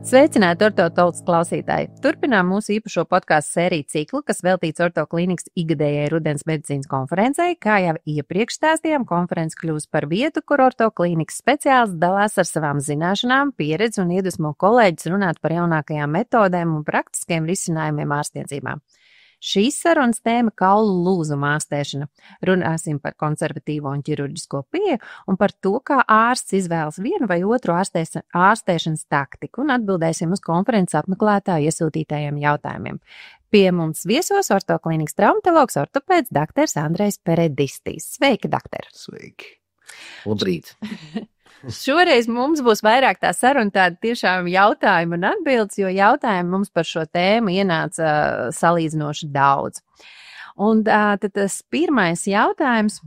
Sveicināti ortotautas klausītāji! Turpinām mūsu īpašo podkāstu sēriju ciklu, kas veltīts ortoklīnikas ikgadējai rudens medicīnas konferencei. Kā jau iepriekš stāstījām, konference kļūst par vietu, kur ortoklīnikas speciālisti dalās ar savām zināšanām, pieredzi un iedvesmo kolēģus runāt par jaunākajām metodēm un praktiskiem risinājumiem ārstniecībā. Šīs sarunas tēma - kaulu lūzuma ārstēšana. Runāsim par konservatīvo un ķirurģisko pieeju un par to, kā ārsts izvēlas vienu vai otru ārstēšanas taktiku un atbildēsim uz konferences apmeklētāju iesūtītajiem jautājumiem. Pie mums viesos ortoklīnikas traumatologs ortopēds dr. Andrejs Peredistis. Sveiki, doktor! Sveiki! Labrīt! Šoreiz mums būs vairāk tā saruna tāda tiešām jautājuma un atbildes, jo jautājumu mums par šo tēmu ienāca salīdzinoši daudz. Un tad tas pirmais jautājums,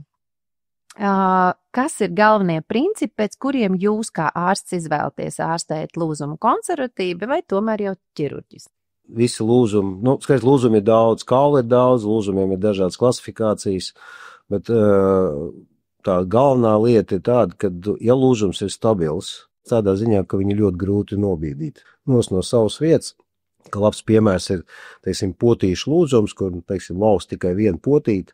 kas ir galvenie principi, pēc kuriem jūs kā ārsts izvēlaties ārstēt lūzumu konservatīvi vai tomēr jau ķirurģiski? Visi lūzumi, skaidrs, lūzumi ir daudz, kauli ir daudz, lūzumiem ir dažādas klasifikācijas, bet tā galvenā lieta ir tāda, ka, ja lūzums ir stabils, tādā ziņā, ka viņu ļoti grūti nobīdīt no savas vietas, ka labs piemērs ir, teiksim, potīšu lūzums, kur, teiksim, lauz tikai vienu potīti,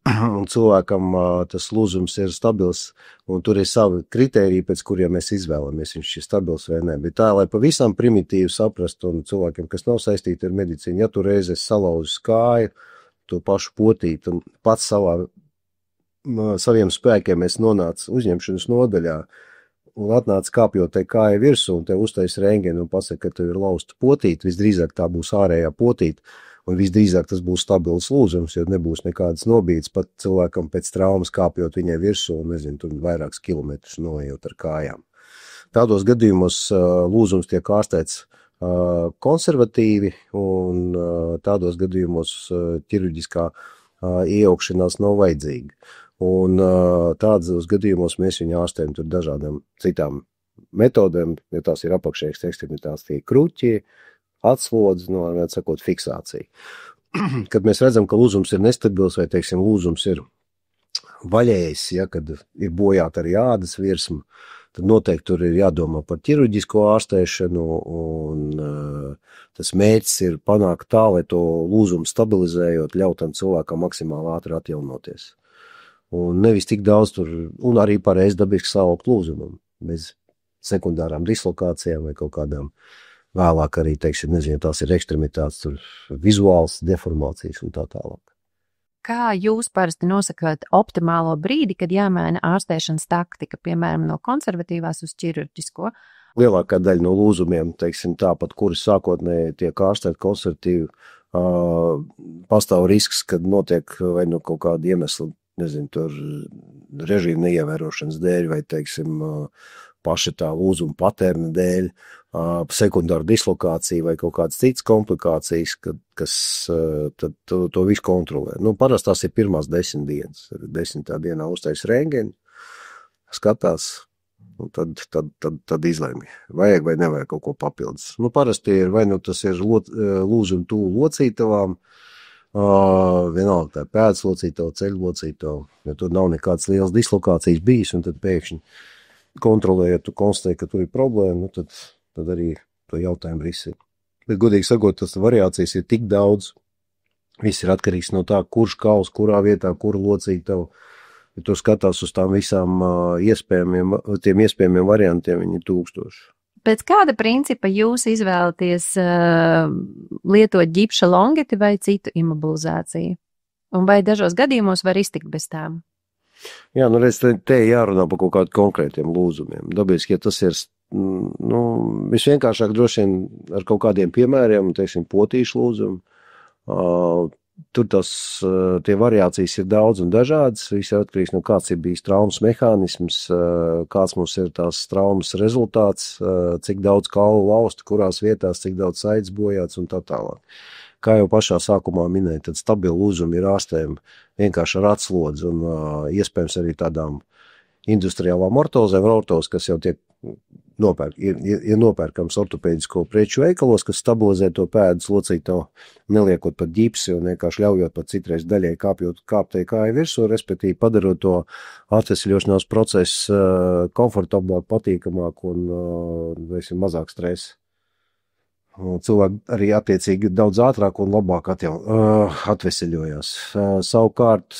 un cilvēkam tas lūzums ir stabils, un tur ir savi kritēriji, pēc kuriem mēs izvēlamies, viņš ir stabils vai ne. Bet tā, lai pavisam primitīvi saprastu, un cilvēkiem, kas nav saistīti ar medicīnu, ja tu reiz esi salauzis kāju, to pašu potīti, un pats saviem spēkiem es nonācu uzņemšanas nodaļā un atnācu kāpjot te kāja virsū un te uztais rengeni un pasaka, ka tev ir lausta potīte, visdrīzāk tā būs ārējā potīte un visdrīzāk tas būs stabils lūzums, jo nebūs nekādas nobīdes pat cilvēkam pēc traumas kāpjot viņai virsū un, nezinu, tur vairākus kilometrus noejot ar kājām. Tādos gadījumos lūzums tiek ārstēts konservatīvi un tādos gadījumos ķirurģiskā iejaukšanās nav vajadzīga. Un tādos gadījumos mēs viņu ārstējam tur dažādām citām metodēm, ja tās ir apakšējas ekstremitātes, tie kruķi, atslodzi, sakot, fiksācija. Kad mēs redzam, ka lūzums ir nestabils vai, teiksim, lūzums ir vaļējis, ja, kad ir bojāta arī ādas virsma, tad noteikti tur ir jādomā par ķirurģisko ārstēšanu un tas mērķis ir panākt tā, lai to lūzumu stabilizējot, ļautam cilvēkam maksimāli ātri atjaunoties. Un nevis tik daudz tur, un arī pareizi dabiski stāvokļa lūzumam, bez sekundārām dislokācijām vai kaut kādām vēlāk arī, teiksim, nezinu, tās ir ekstremitātes, tur vizuāls deformācijas un tā tālāk. Kā jūs parasti nosakāt optimālo brīdi, kad jāmaina ārstēšanas taktika, piemēram, no konservatīvās uz ķirurģisko? Lielākā daļa no lūzumiem, teiksim, tāpat, kuras sākotnēji tiek ārstēt konservatīvi, pastāv risks, kad notiek vai no kaut kāda iemesla, nezinu, tur režīma neievērošanas dēļ vai, teiksim, paša tā lūzuma paterna dēļ, sekundāra dislokācija vai kaut kādas citas komplikācijas, kas tad to visu kontrolē. Parasti tās ir pirmās 10 dienas. 10. dienā uztais rengeni, skatās, un tad izlēmi, vajag vai nevajag kaut ko papildus. Parasti ir, vai tas ir lūzuma tūlu locītavām, vienalga tā pēdas locītava, ceļu locītava, ja tur nav nekādas lielas dislokācijas bijis, un tad pēkšņi kontrolējot, tu konstatē, ka tur ir problēma, tad arī to jautājumu risina. Bet, godīgi sakot, tas variācijas ir tik daudz, viss ir atkarīgs no tā, kurš kauls, kurā vietā, kura locītava, ja tu skatās uz tām visām iespējamiem variantiem, viņi ir 1000. Pēc kāda principa jūs izvēlaties lietot ģipša longeti vai citu imobilizāciju? Un vai dažos gadījumos var iztikt bez tām? Jā, redz, te jārunā par kaut kādiem konkrētiem lūzumiem. Dabiski, ja tas ir, visvienkāršāk droši vien ar kaut kādiem piemēriem, teiksim, potīšu lūzumu, tur tie variācijas ir daudz un dažādas, viss ir atkarīgs no kāds ir bijis traumas mehānisms, kāds mums ir tās traumas rezultāts, cik daudz kaulu lausta, kurās vietās, cik daudz saites bojāts un tā tālāk. Kā jau pašā sākumā minēja, tad stabili lūzumi ir ārstējumi vienkārši ar atslodzi un iespējams arī tādām industriālām ortozēm, kas jau tiek ir nopērkams ortopēdisko preču veikalos, kas stabilizē to pēdas locītavu, neliekot pat ģipsi un vienkārši ļaujot pat citreiz daļai kāptai kāju virsū, respektīvi padarot to atvesļošanās procesu komfortablāk, patīkamāk un mazāk stresa. Cilvēki arī attiecīgi daudz ātrāk un labāk atveseļojās. Savukārt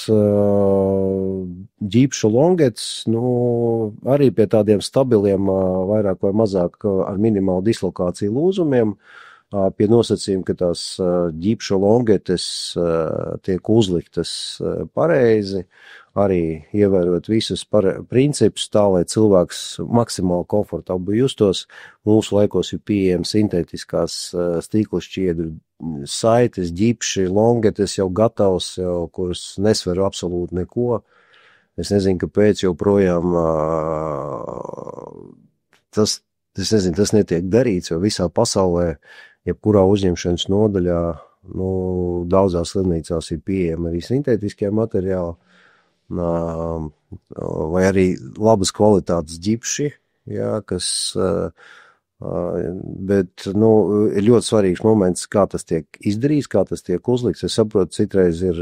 ģipšu longets, arī pie tādiem stabiliem, vairāk vai mazāk ar minimālu dislokāciju lūzumiem, pie nosacījuma, ka tās ģipšu longetes tiek uzliktas pareizi, arī ievērot visus principus tā, lai cilvēks maksimāli komfortabli justos. Mūsu laikos ir pieejams sintētiskās stīkla šķiedru saites, ģipši, longetes jau gatavs, kuras nesver absolūti neko. Es nezinu, kāpēc joprojām tas netiek darīts, jo visā pasaulē, jebkurā uzņemšanas nodaļā, daudzās slimnīcās ir pieejami arī sintētiskie materiāli, vai arī labas kvalitātes ģipši, kas, bet, ir ļoti svarīgs moments, kā tas tiek izdarīts, kā tas tiek uzlikts. Es saprotu, citreiz ir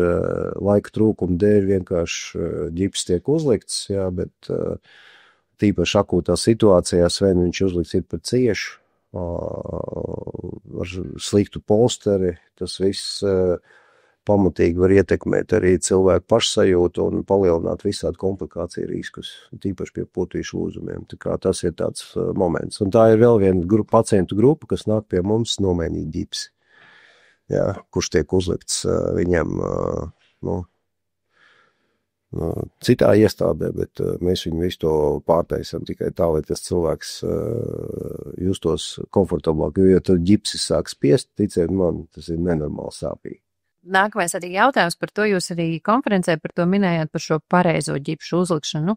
laika trūkuma dēļ vienkārši ģips tiek uzlikts, bet tīpaši akūtā situācijā vien viņš uzlikts ir par ciešu, ar sliktu polsteri, tas viss pamatīgi var ietekmēt arī cilvēku pašsajūtu un palielināt visādi komplikāciju riskus, tīpaši pie potīšu lūzumiem. Tā kā tas ir tāds moments. Un tā ir vēl viena pacientu grupa, kas nāk pie mums nomainīt ģipsi, kurš tiek uzlikts viņam, citā iestādē, bet mēs viņu visu to pārtaisam tikai tā, lai tas cilvēks justos komfortablāk, jo tad ģipsis sāk spiest, ticiet man, tas ir nenormāli sāpīgi. Nākamais arī jautājums par to, jūs arī konferencē par to minējāt par šo pareizo ģipšu uzlikšanu.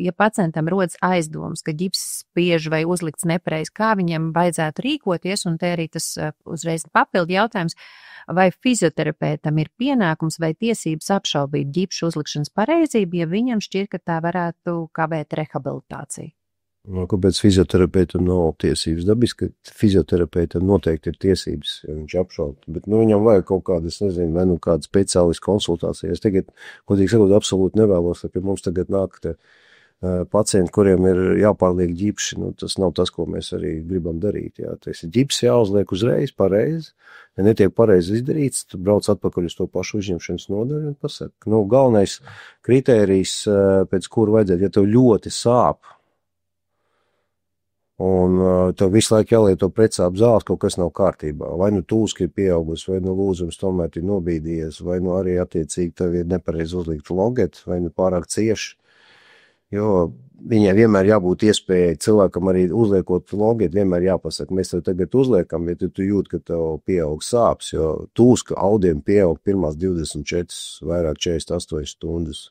Ja pacientam rodas aizdoms, ka ģips spiež vai uzlikts nepareizi, kā viņam vajadzētu rīkoties, un te arī tas uzreiz papildu jautājums, vai fizioterapeitam ir pienākums vai tiesības apšaubīt ģipšu uzlikšanas pareizību, ja viņam šķiet, ka tā varētu kavēt rehabilitāciju? Kāpēc fizioterapeitam nav tiesības? Dabiski, ka fizioterapeitam noteikti ir tiesības, ja viņš apšauba, bet viņam vajag kaut kādu, es nezinu, vai kādu speciālistu konsultāciju. Es tagad, godīgi sakot, absolūti nevēlos, ka pie mums tagad nāk pacienti, kuriem ir jāpārliek ģipši, tas nav tas, ko mēs arī gribam darīt. Tas ir ģips jāuzliek uzreiz, pareizi. Ja netiek pareizi izdarīts, tad brauc atpakaļ uz to pašu uzņemšanas nodaļu un pasaka. Galvenais kritērijs, pēc kura vajadzētu, ja tev ļoti sāp, un tev visu laiku jālieto pretsāp zāles, kaut kas nav kārtībā. Vai tūska ir pieaugusi, vai lūzums tomēr ir nobīdījies, vai arī attiecīgi tev ir nepareizi uzlikta longeta, vai pārāk cieši. Jo viņai vienmēr jābūt iespējai cilvēkam arī uzliekot longetu, vienmēr jāpasaka, mēs tev tagad uzliekam, ja tu jūti, ka tev pieaug sāpes, jo tūska audiem pieaug pirmās 24, vairāk 48 stundas.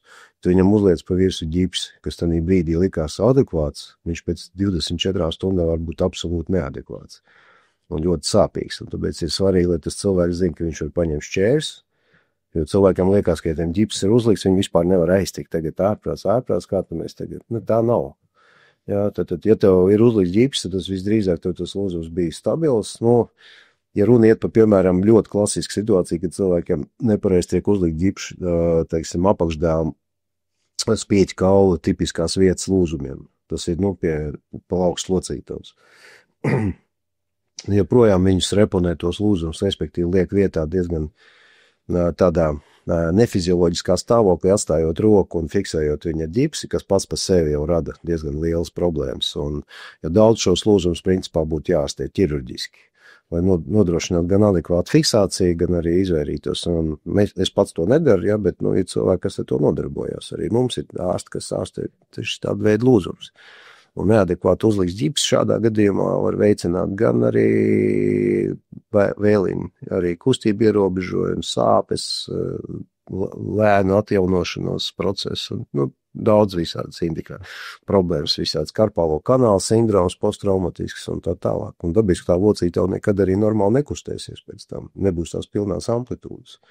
Tu viņam uzliec pa virsu ģipsi, kas tādā brīdī likās adekvāts, viņš pēc 24 stundām var būt absolūti neadekvāts un ļoti sāpīgs. Un tāpēc ir svarīgi, lai tas cilvēks zina, ka viņš var paņemt šķērs, jo cilvēkam liekas, ka ja tiem ģipsis ir uzlikts, viņi vispār nevar aiztikt tagad ārprāts, kā tad mēs tagad, tā nav. Tad, ja tev ir uzlikts ģipsis, tad tas visdrīzāk tev tas lūzums bija stabils. Ja runa iet par, piemēram, ļoti klasisku situāciju, kad cilvēkiem nepareizi tiek uzlikt ģipši, teiksim, apakšdēlam spieķi kaula tipiskās vietas lūzumiem. Tas ir, pa augstu locītavs. Joprojām viņus reponē tos lūzumus, respektīvi liek vietā diezgan tādā nefizioloģiskā stāvoklī, atstājot roku un fiksējot viņa ģipsi, kas pats par sevi jau rada diezgan lielas problēmas. Un, jo daudz šos lūzumus principā būtu jāārstē ķirurģiski, lai nodrošinātu gan adekvātu fiksāciju, gan arī izvairītos. Un es pats to nedaru, bet ir cilvēki, kas ar to nodarbojas. Arī mums ir ārsti, kas ārstē tieši tādu veidu lūzumus. Un neadekvāti uzliks ģips šādā gadījumā var veicināt gan arī vēliņu, arī kustību ierobežojumu, sāpes, lēnu atjaunošanos procesu, daudz visādas problēmas, visādas karpālo kanāla sindroms, posttraumatisks un tā tālāk. Un dabiski tā locīte jau nekad arī normāli nekustēsies pēc tam, nebūs tās pilnās amplitūdas.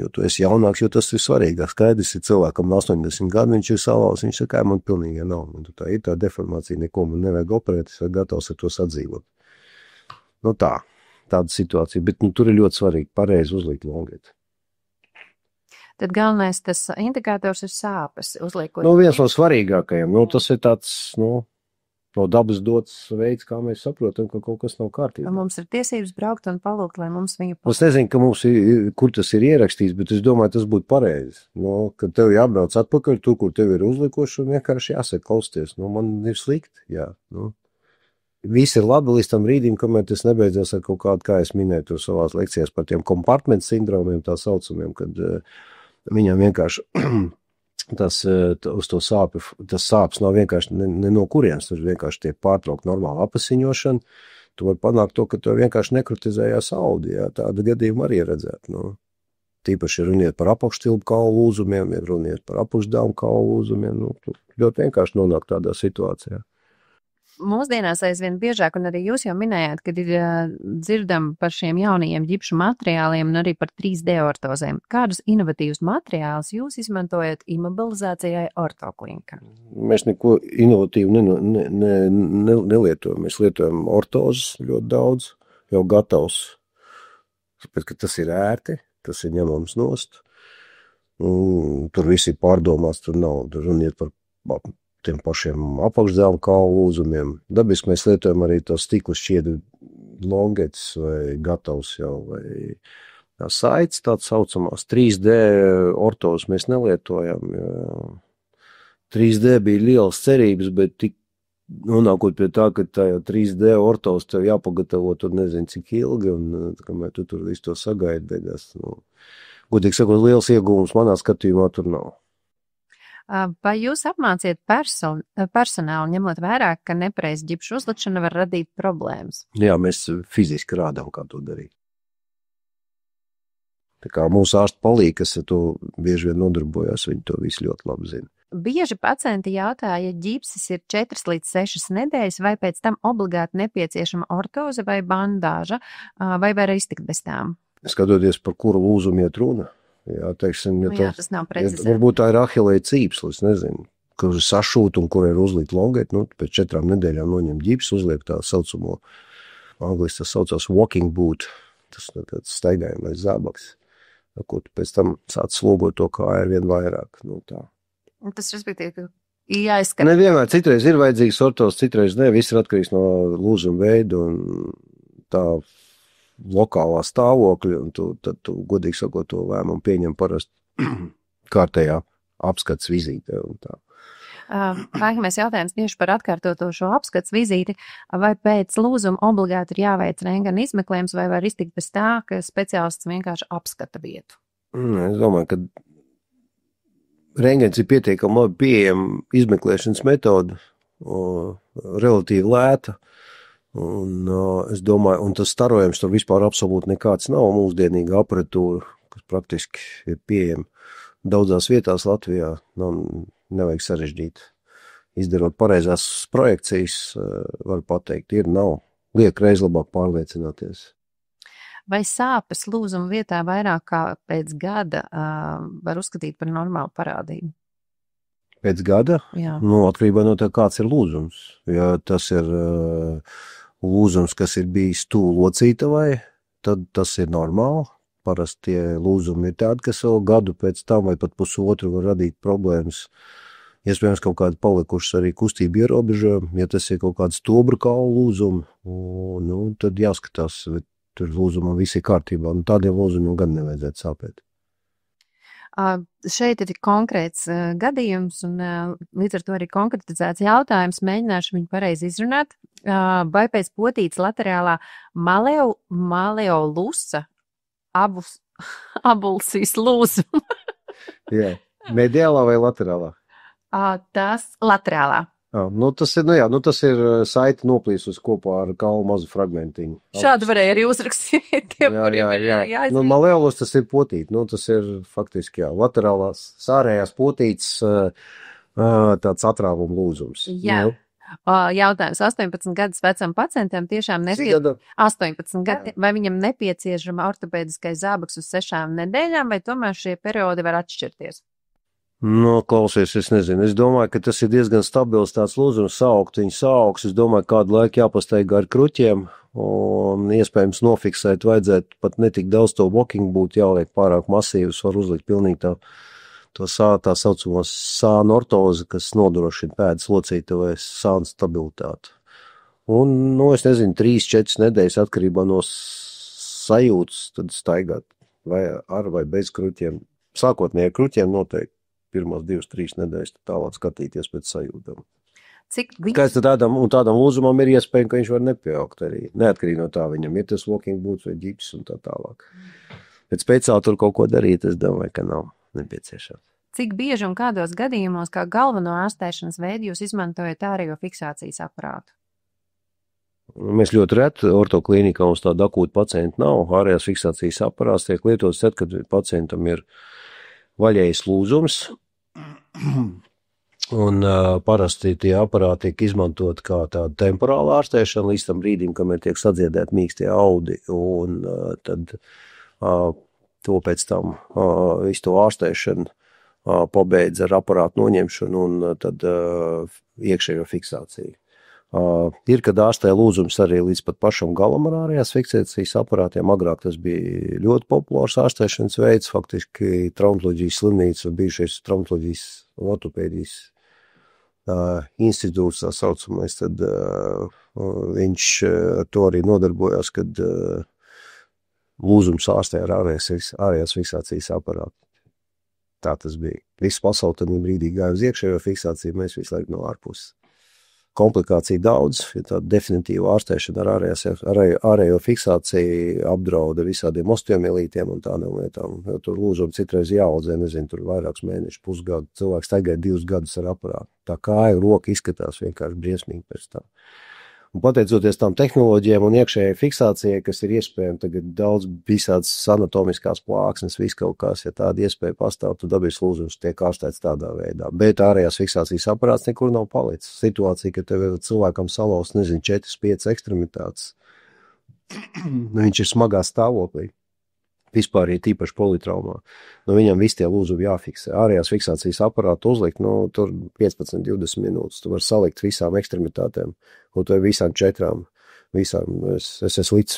Jo tu esi jaunāks, jo tas ir svarīgāk. Skaidrs ir cilvēkam 80 gadu, viņš ir salauz, viņš saka, man pilnīgi nav. Un tā ir tā deformācija, neko man nevajag operēt, es esmu gatavs ar to sadzīvot. Tāda situācija, bet tur ir ļoti svarīgi pareizi uzlikt longetu. Tad galvenais tas indikators ir sāpes uzliekot. Viens no svarīgākajiem, tas ir tāds, no dabas dots veids, kā mēs saprotam, ka kaut kas nav kārtībā. Mums ir tiesības braukt un palūgt, lai mums viņu Es nezinu, ka mums kur tas ir ierakstīts, bet es domāju, tas būtu pareizi. Kad tev jābrauc atpakaļ tur, kur tev ir uzlikuši, un vienkārši jāsaka klausties. Man ir slikti, jā. Viss ir labi līdz tam brīdim, kamēr tas nebeidzās ar kaut kādu, kā es minēju tur savās lekcijās par tiem kompartmentu sindromiem, tā saucamiem, kad viņam vienkārši tas uz to sāpju, tas sāpes nav vienkārši ne no kurienes, tur vienkārši tiek pārtraukt normāla apasiņošana. Tu vari panākt to, ka tev vienkārši nekrutizējās audi, jā, tādu gadījumu arī redzēt. Tīpaši runiet par apakštilpu kaulu lūzumiem, runiet par apakšdāmu kaulu lūzumiem, ļoti vienkārši nonāk tādā situācijā. Mūsdienās aizvien biežāk, un arī jūs jau minējāt, kad ir dzirdam par šiem jaunajiem ģipšu materiāliem un arī par 3D ortozēm. Kādus inovatīvus materiālus jūs izmantojat imobilizācijai ortoklinikā? Mēs neko inovatīvu nelietojam. Mēs lietojam ortozes ļoti daudz, jau gatavs. Tāpēc, ka tas ir ērti, tas ir ņemams nost. Tur viss ir pārdomāts, tur nav runiet par tiem pašiem apakšdēlu kaulu lūzumiem. Dabiski mēs lietojam arī tos stiklu šķiedu longetes vai gatavs jau, vai saites tāds saucamās. 3D ortos mēs nelietojam. 3D bija lielas cerības, bet tik nonākot pie tā, ka tajā 3D ortos tev jāpagatavo tur nezinu cik ilgi, un kamēr tu tur visu to sagaidi beigās. Godīgi sakot, liels iegūms manā skatījumā tur nav. Vai jūs apmāciet personālu, ņemot vērā, ka nepareiza ģipšu uzlikšana var radīt problēmas? Jā, mēs fiziski rādām, kā to darīt. Tā kā mūsu ārsti palīgi, kas ar to bieži vien nodarbojās, viņi to visu ļoti labi zina. Bieži pacienti jautā, ja ģipsis ir 4 līdz 6 nedēļas, vai pēc tam obligāti nepieciešama ortoze vai bandāža, vai var iztikt bez tām? Skatoties, par kuru lūzumu iet runa. Jā, teiksim, tas nav precizēts. Varbūt tā ir ahilēja cīpslis, nezinu, kur sašūt un kur ir uzlikt longēt, pēc 4 nedēļām noņem ģips, uzliek tā saucamo, angliski tas saucās walking boot, tas tāds staigājumais zābaks, ko tu pēc tam sāc slogot to kāju ar vien vairāk, tā. Tas, respektīvi, ka jāizskata. Nevienmēr, citreiz ir vajadzīgs ortos, citreiz ne, viss ir atkarīgs no lūzuma veidu un tā lokālā stāvokļa, un tad tu godīgi sakot, to lēmumu pieņem parasti kārtējā apskats vizītē un tā. Nākamais jautājums tieši par atkārtoto šo apskats vizīti. Vai pēc lūzuma obligāti ir jāveic rentgena izmeklējums, vai var iztikt bez tā, ka speciālists vienkārši apskata vietu? Es domāju, ka rentgens ir pietiekami labi pieejama izmeklēšanas metode, relatīvi lēta. Un es domāju, un tas starojums tur vispār absolūti nekāds nav, mūsdienīga aparatūra, kas praktiski ir pieejama daudzās vietās Latvijā, nevajag sarežģīt. Izdarot pareizās projekcijas, var pateikt, ir, nav. Liek reiz labāk pārliecināties. Vai sāpes lūzuma vietā vairāk kā pēc gada var uzskatīt par normālu parādību? Pēc gada? Jā. Atkarībā no tā, kāds ir lūzums. Ja tas ir lūzums, kas ir bijis tuvu locītavai, tad tas ir normāli. Parasti tie lūzumi ir tādi, kas vēl gadu pēc tam vai pat pusotru var radīt problēmas. Iespējams, kaut kādi palikušas arī kustību ierobežojumi. Ja tas ir kaut kāds stobra kaulu lūzumi, tad jāskatās, vai tur lūzumam viss ir kārtībā. Tādiem lūzumiem gan nevajadzētu sāpēt. Šeit ir konkrēts gadījums un līdz ar to arī konkretizēts jautājums. Mēģināšu viņu pareizi izrunāt. Vai pēc potītes laterālā maleolusa abulsijas lūzuma? Jā. Mediālā vai laterālā? Tas laterālā. Tas ir saiti noplīsus kopā ar kaulu mazu fragmentiņu. Šādu varēja arī uzrakstīt. Jā. Maleolus tas ir potīt. Tas ir faktiski, laterālās sārējās potītes tāds atrāvuma lūzums. Jā. Jautājums 18 gadus vecam pacientam tiešām 18 gadi, vai viņam nepieciešama ortopēdiskais zābaks uz 6 nedēļām, vai tomēr šie periodi var atšķirties? Klausies, es nezinu. Es domāju, ka tas ir diezgan stabils tāds lūzums, viņa sauks. Es domāju, kādu laiku jāpastaigā ar kruķiem un iespējams nofiksēt vajadzētu pat netik daudz to walking boot, jāliek pārāk masīvs, var uzlikt pilnīgi tā saucamo sānu ortozi, kas nodrošina pēdas locītavēs sānu stabilitāti. Un, es nezinu, 3-4 nedēļas atkarībā no sajūtas, tad staigāt vai ar vai bez kruķiem. Sākotnēji ar kruķiem noteikti pirmās 2-3 nedēļas tālāk skatīties pēc sajūtām. Kāds tādam lūzumam ir iespēja, ka viņš var nepieaugt arī. Neatkarīgi no tā viņam ir tas walking boots vai ģips un tā tālāk. Bet speciāli tur kaut ko darīt, es domāju, ka nav nepieciešams. Cik bieži un kādos gadījumos kā galveno ārstēšanas veidu jūs izmantojat ārējo fiksācijas aparātu? Mēs ļoti reti ortoklīnikā mums tāda akūta pacienta nav. Ārējās fiksācijas aparāts tiek lietots tad, kad pacientam ir vaļējs lūzums. Un parasti tie aparāti tiek izmantot kā tāda temporāla ārstēšana līdz tam brīdim, kamēr tiek sadziedēti mīkstie audi, un tad to pēc tam visu to ārstēšanu pabeidz ar aparātu noņemšanu un tad iekšējo fiksāciju. Ir, kad ārstē lūzums arī līdz pat pašam galam ar ārējās fiksācijas aparātiem. Agrāk tas bija ļoti populārs ārstēšanas veids, faktiski traumatoloģijas slimnīca, bijušais traumatoloģijas ortopēdijas institūts, tā saucamais, tad viņš to arī nodarbojās, kad lūzums ārstē ar ārējās fiksācijas aparātu. Tā tas bija. Visu pasauli tad brīdī gāja uz iekšējo fiksāciju, mēs visu laiku no ārpuses. Komplikācija daudz, ja tāda definitīva ārstēšana ar ārējo fiksāciju apdrauda visādiem osteomielītiem un tādām lietām. Jo tur lūzumi citreiz jāaudzē, nezinu, tur vairākus mēnešus, pusgadu. Cilvēks tagad 2 gadus ar aparātu. Tā kāja, roka izskatās vienkārši briesmīgi pēc tā. Un pateicoties tām tehnoloģijām un iekšējai fiksācijai, kas ir iespējama tagad daudz visādas anatomiskās plāksnes, viss kaut kas, ja tāda iespēja pastāv, tad dabīs lūzums tiek ārstēts tādā veidā. Bet ārējās fiksācijas aparāts nekur nav palicis. Situācija, ka tev ir cilvēkam salauz, nezinu, 4-5 ekstremitātes, viņš ir smagā stāvoklī. Vispār ir tīpaši politraumā. Viņam visi tie lūzumi jāfiksē. Ārējās fiksācijas aparātu uzlikt, tur 15-20 minūtes. Tu var salikt visām ekstremitātēm, un tu visām 4. Visām. Es esmu līdz,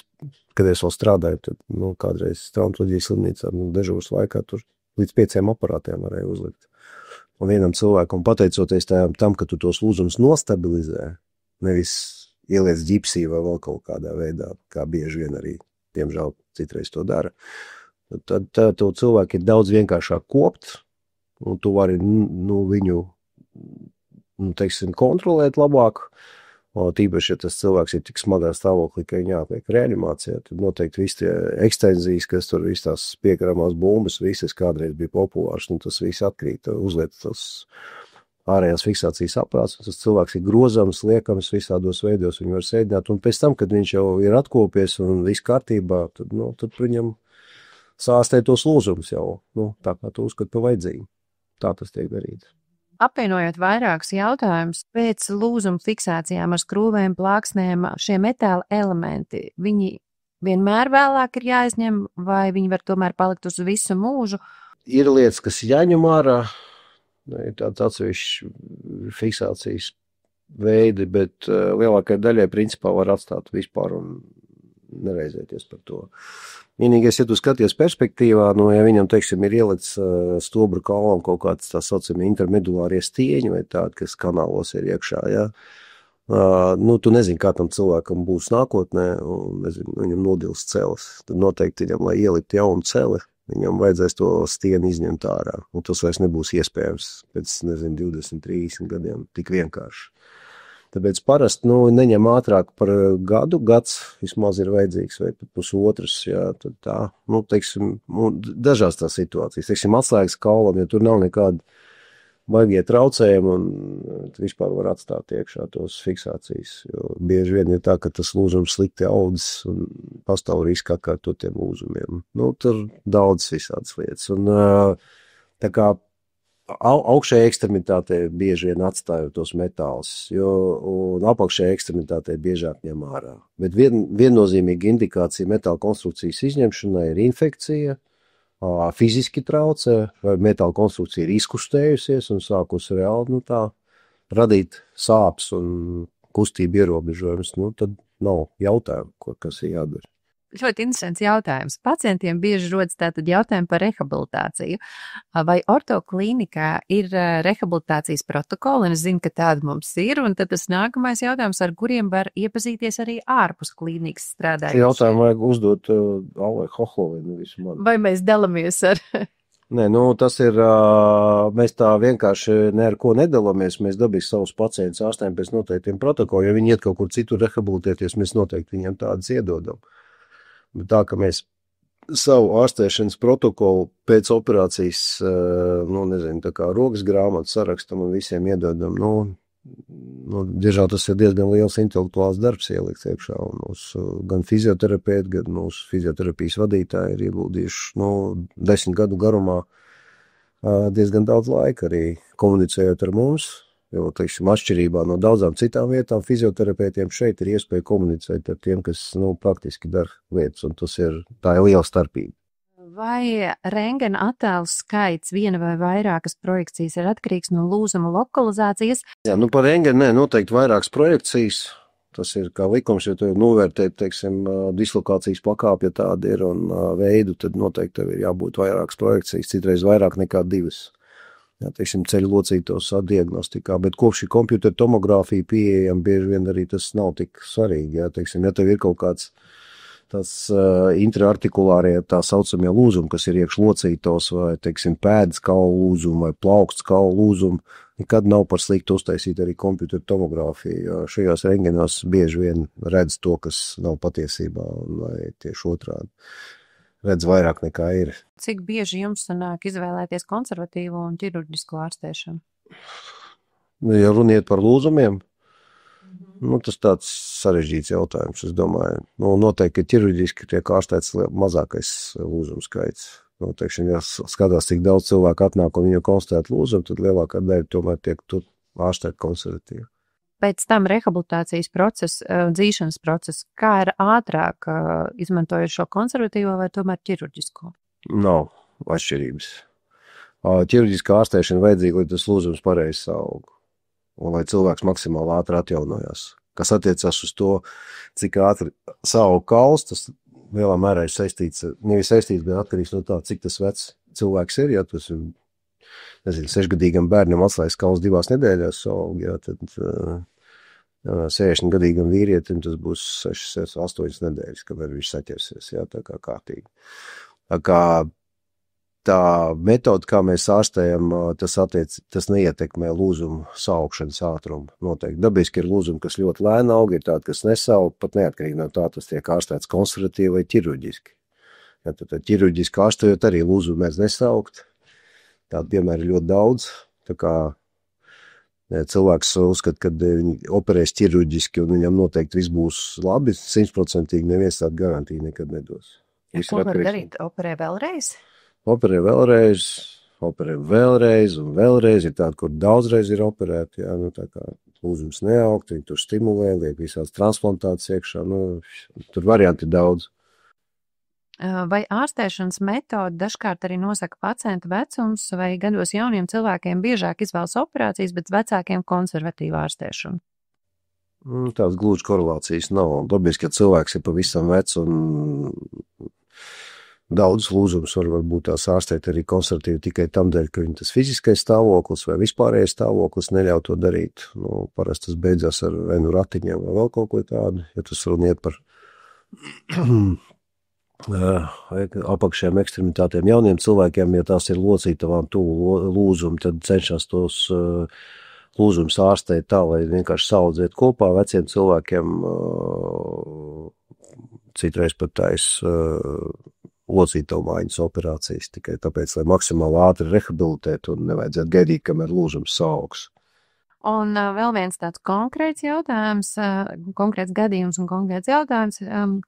kad es vēl strādāju, tad, kādreiz traumatoloģijas slimnīcā, dežūras laikā tur līdz 5 aparātiem varēja uzlikt. Un vienam cilvēkam, pateicoties tam, ka tu tos lūzumus nostabilizē, nevis ieliec ģipsī vai vēl kaut kādā veidā, kā bieži vien arī, diemžēl, citreiz to dara. Tad to cilvēku ir daudz vienkāršāk kopt, un tu vari viņu, teiksim, kontrolēt labāk. Tīpaši, ja tas cilvēks ir tik smagā stāvoklī, ka viņā jāpiek reanimācijā, tad noteikti visi tie ekstenzijas, kas tur visi tās piekaramās bumbas, visas kādreiz bija populārs, tas viss atkrīt, uzliet tas ārējās fiksācijas aparāts, tas cilvēks ir grozams, liekams visādos veidos, viņu var sēdināt, un pēc tam, kad viņš jau ir atkopies un viss kārtībā, tad viņam sāstē tos lūzumus jau, tā kā tu uzskati pa vajadzīgu. Tā tas tiek darīts. Apvienojot vairākus jautājumus, pēc lūzuma fiksācijām ar skrūvēm, plāksnēm, šie metāla elementi, viņi vienmēr vēlāk ir jāizņem, vai viņi var tomēr palikt uz visu mūžu? Ir lietas, kas jāņem ārā, ir tāds atsevišķi fiksācijas veidi, bet lielākai daļai principā var atstāt vispār un nereizēties par to. Vienīgais, ja tu skaties perspektīvā, ja viņam, teiksim, ir ielicis stobru kaulam kaut kāds tā saucamie intermedulārie stieņi vai tādi, kas kanālos ir iekšā, ja? Tu nezini, kā tam cilvēkam būs nākotnē, un nezinu, viņam nodils celes. Tad noteikti viņam, lai ielikt jaunu celi, viņam vajadzēs to stieni izņemt ārā, un tas vairs nebūs iespējams pēc, 20-30 gadiem, tik vienkārši. Tāpēc parasti neņem ātrāk par gadu, gads vismaz ir vajadzīgs, vai pat pusotrs, jā, tad tā, teiksim, dažās tās situācijas, teiksim, atslēgas kaulam, ja tur nav nekāda baigie traucējumi, un vispār var atstāt iekšā tos fiksācijas, jo bieži vien ir tā, ka tas lūzums slikti audzis, un pastāv riski atkārtot tiem lūzumiem. Tur daudz visādas lietas, un tā kā augšējā ekstremitātē bieži vien atstāju tos metālus, un apakšējā ekstremitātē biežāk ņem ārā. Bet viennozīmīga indikācija metāla konstrukcijas izņemšanai ir infekcija, fiziski traucē, vai metāla konstrukcija ir izkustējusies un sākus reāli radīt sāpes un kustību ierobežojumus, tad nav jautājumu, kas ir jādara. Ļoti interesants jautājums. Pacientiem bieži rodas tātad jautājumi par rehabilitāciju. Vai ortoklīnikā ir rehabilitācijas protokoli? Un es zinu, ka tāda mums ir. Un tad tas nākamais jautājums, ar kuriem var iepazīties arī ārpus klīnikas strādājot. Jautājumu vajag uzdot Alvai Hohlovai, nevis man. Vai mēs dalamies ar... Nē, nu tas ir, mēs tā vienkārši ne ar ko nedalāmies, mēs dabīs savus pacientus ārstēm pēc noteiktiem protokoliem. Ja viņi iet kaut kur citur rehabilitēties, mēs noteikti viņiem tādas iedodam. Bet tā, ka mēs savu ārstēšanas protokolu pēc operācijas, nezinu, tā kā rokas grāmatu sarakstam un visiem iedodam, diemžēl tas ir diezgan liels intelektuāls darbs ielikt iekšā. Un mūsu gan fizioterapeiti, gan mūsu fizioterapijas vadītāji ir ieguldījuši 10 gadu garumā diezgan daudz laika arī komunicējot ar mums. Jo, teiksim, atšķirībā no daudzām citām vietām, fizioterapeitiem šeit ir iespēja komunicēt ar tiem, kas praktiski dara lietas, un tā ir liela starpība. Vai rentgena attēlu skaits, viena vai vairākas projekcijas ir atkarīgs no lūzuma lokalizācijas? Jā, par rentgenu noteikti vairākas projekcijas. Tas ir kā likums, ja tu novērtēt, teiksim, dislokācijas pakāpja tāda ir un veidu, tad noteikti tev ir jābūt vairākas projekcijas, citreiz vairāk nekā 2. Jā, teiksim, ceļu locītos diagnostikā, bet kopš šī kompjutera tomogrāfija pieejama, bieži vien arī tas nav tik svarīgi. Jā, teiksim, ja tev ir kaut kāds tas intraartikulārie tā saucamie lūzumi, kas ir iekš locītos vai, teiksim, pēdas kaulu lūzumi vai plauksts kaulu lūzumi, nekad nav par sliktu uztaisīt arī kompjutera tomogrāfiju, jo šajos rentgenos bieži vien redz to, kas nav patiesībā, vai tieši otrādi. Redz vairāk nekā ir. Cik bieži jums sanāk izvēlēties konservatīvo un ķirurģisko ārstēšanu? Ja runiet par lūzumiem, tas tāds sarežģīts jautājums, es domāju. Noteikti, ka ķirurģiski tiek ārstēts mazākais lūzumu skaits. Noteikti, ja skatās, cik daudz cilvēku atnāk un viņu konstatēt lūzumu, tad lielākā daļa tomēr tiek ārstēt konservatīvi. Pēc tam rehabilitācijas procesa, dzīšanas procesa, kā ir ātrāk izmantojot šo konservatīvo vai tomēr ķirurģisko? Nav atšķirības. Ķirurģiskā ārstēšana vajadzīga, lai tas lūzums pareizi saug un lai cilvēks maksimāli ātri atjaunojās. Kas attiecas uz to, cik ātri saug kauls, tas lielā mērā ir saistīts, nevis saistīts, bet atkarīgs no tā, cik tas vecs cilvēks ir. Ja tas ir, 6-gadīgam bērnam atslēgas kauls 2 nedēļās saug, ja, tad 60-gadīgam vīrietim tas būs 6-8 nedēļas, kamēr viņš saķersies, ja, tā kā kārtīgi. Tā kā tā metode, kā mēs ārstējam, tas neietekmē lūzumu saukšanas ātrumu. Noteikti dabiski ir lūzumi, kas ļoti lēni aug, ir tādi, kas nesaug, pat neatkarīgi no tā, tas tiek ārstēts konservatīvi vai ķirurģiski. Ja, tad ķirurģiski ārstējot arī lūzumu mēs nesaukt. Tāda piemēra ir ļoti daudz. Tā kā cilvēks uzskata, ka viņi operēs ķirurģiski un viņam noteikti viss būs labi, 100% neviens tādu garantiju nekad nedos. Ko var darīt? Operē vēlreiz? Operē vēlreiz un vēlreiz. Ir tādi, kur daudzreiz ir operēti. Jā, tā kā lūzums neaugt, viņi tur stimulē, liek visādas transplantācijas iekšā. Tur varianti ir daudz. Vai ārstēšanas metode dažkārt arī nosaka pacienta vecums, vai gados jauniem cilvēkiem biežāk izvēlas operācijas, bet vecākiem konservatīvu ārstēšanu? Tādas gluži korelācijas nav. Dabiski, ka cilvēks ir pavisam vecs un daudz lūzumus var būt tās ārstēt arī konservatīvi tikai tam dēļ, ka viņa tas fiziskais stāvoklis vai vispārējais stāvoklis neļauj to darīt. Parasti tas beidzās ar vai ratiņiem vai vēl kaut ko tādu, ja tas runiet par apakšējām ekstremitātēm jauniem cilvēkiem, ja tās ir locītavām tuvu lūzumi, tad cenšas tos lūzumus ārstēt tā, lai vienkārši saudzēt kopā. Veciem cilvēkiem citreiz pat tais locītavu mājiņas operācijas tikai tāpēc, lai maksimāli ātri rehabilitētu un nevajadzētu gaidīt, kamēr lūzums saugs. Un vēl viens tāds konkrēts jautājums, konkrēts gadījums un konkrēts jautājums,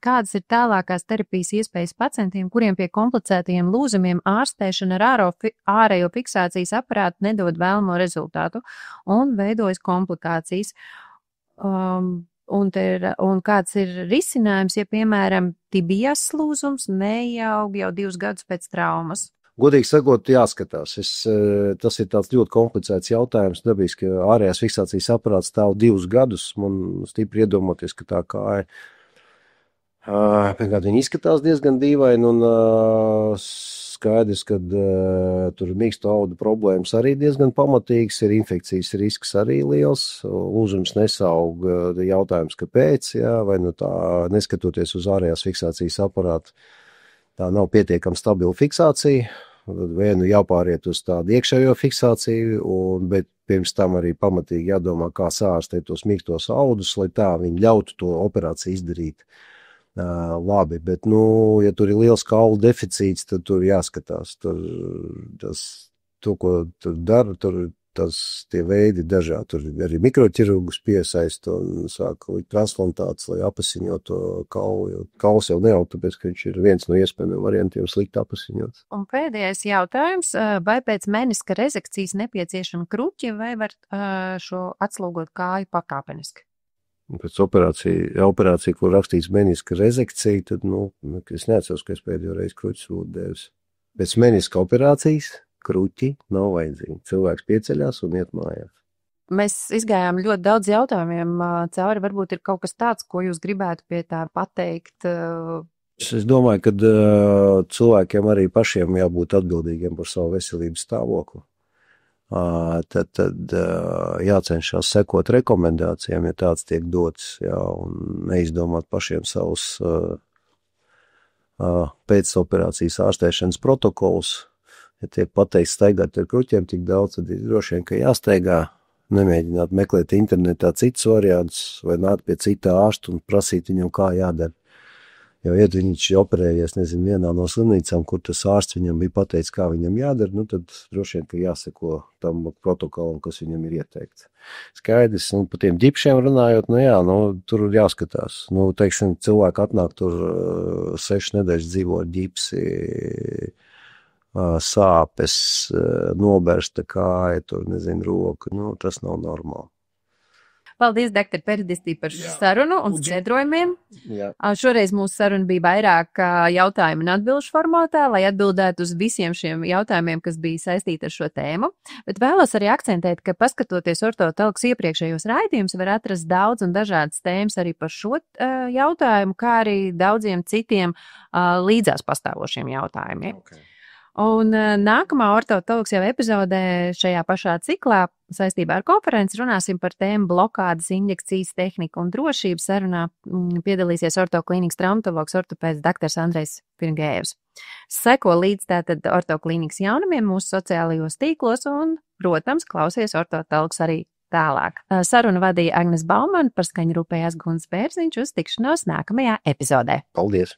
kādas ir tālākās terapijas iespējas pacientiem, kuriem pie komplicētajiem lūzumiem ārstēšana ar ārējo fiksācijas aparātu nedod vēlamo rezultātu un veidojas komplikācijas. Un kāds ir risinājums, ja, piemēram, tibijas lūzums neieaug jau 2 gadus pēc traumas? Godīgi sakot, jāskatās. Tas ir tāds ļoti komplicēts jautājums. Dabiski, ka ārējās fiksācijas aparāts stāv 2 gadus. Man stipri iedomāties, ka tā kāja Pirmkārt, viņi izskatās diezgan dīvaini, un skaidrs, ka tur mīksto audu problēmas arī diezgan pamatīgas, ir infekcijas risks arī liels, lūzums nesaug, jautājums, kāpēc, jā, vai nu tā, neskatoties uz ārējās fiksācijas aparātu, tā nav pietiekami stabila fiksācija, tad vienu jāpāriet uz tādu iekšējo fiksāciju, bet pirms tam arī pamatīgi jādomā, kā sārstēt tos mīkstos audus, lai tā viņi ļautu to operāciju izdarīt. Labi, bet, ja tur ir liels kaulu deficīts, tad tur jāskatās. To, ko tur dara, tie veidi dažādi. Tur arī mikroķirurgus piesaista un sāk likt transplantāts, lai apasiņot to kaulu. Jo kauls jau neaug, tāpēc, ka viņš ir viens no iespējamiem variantiem slikt apasiņot. Un pēdējais jautājums, vai pēc meniska rezekcijas nepieciešama kruķi vai var šo atslūgot kāju pakāpeniski? Pēc operācija, kur rakstīts meniska rezekcija, tad, es neatceros, ka es pēdējo reizi kruķis būtu devis. Pēc meniska operācijas kruķi nav vajadzīgi. Cilvēks pieceļās un iet mājās. Mēs izgājām ļoti daudz jautājumiem cauri. Varbūt ir kaut kas tāds, ko jūs gribētu pie tā pateikt? Es domāju, ka cilvēkiem arī pašiem jābūt atbildīgiem par savu veselības stāvokli. Tad jācenšas sekot rekomendācijām, ja tāds tiek dots, jā, un neizdomāt pašiem savus pēcoperācijas ārstēšanas protokols. Ja tiek pateikts staigāt ar kruķiem tik daudz, tad ir droši vien, ka jāsteigā, nemēģināt meklēt internetā citus variantus vai nākt pie citā ārsta un prasīt viņam, kā jādara. Jo, ja viņš operējies, vienā no slimnīcām, kur tas ārsts viņam bija pateicis, kā viņam jādara, tad droši vien, ka jāseko tam protokolam, kas viņam ir ieteikts. Skaidrs, un par tiem ģipšiem runājot, tur jāskatās. Teiksim, cilvēki atnāk tur 6 nedēļas dzīvo ar ģipsi, sāpes, nobērsta kāja, tur, roka, tas nav normāli. Paldies, doktor Peridistī, par šo sarunu un skaidrojumiem. Šoreiz mūsu saruna bija vairāk jautājumu un atbilžu formātā, lai atbildētu uz visiem šiem jautājumiem, kas bija saistīti ar šo tēmu. Bet vēlos arī akcentēt, ka paskatoties Ortotelks iepriekšējos raidījumus, var atrast daudz un dažādas tēmas arī par šo jautājumu, kā arī daudziem citiem līdzās pastāvošiem jautājumiem. Okay. Un nākamā Ortotelks jau epizodē šajā pašā ciklā saistībā ar konferenci runāsim par tēmu blokādes, injekcijas tehniku un drošību. Sarunā piedalīsies ortoklīnikas traumatologs ortopēds dr. Andrejs Pirgējevs. Seko līdz tātad ortoklīnikas jaunumiem mūsu sociālajos tīklos un, protams, klausies Ortotelks arī tālāk. Sarunu vadīja Agnes Baumana, par skaņu rūpējās Guns Bērziņš, uz tikšanos nākamajā epizodē. Paldies!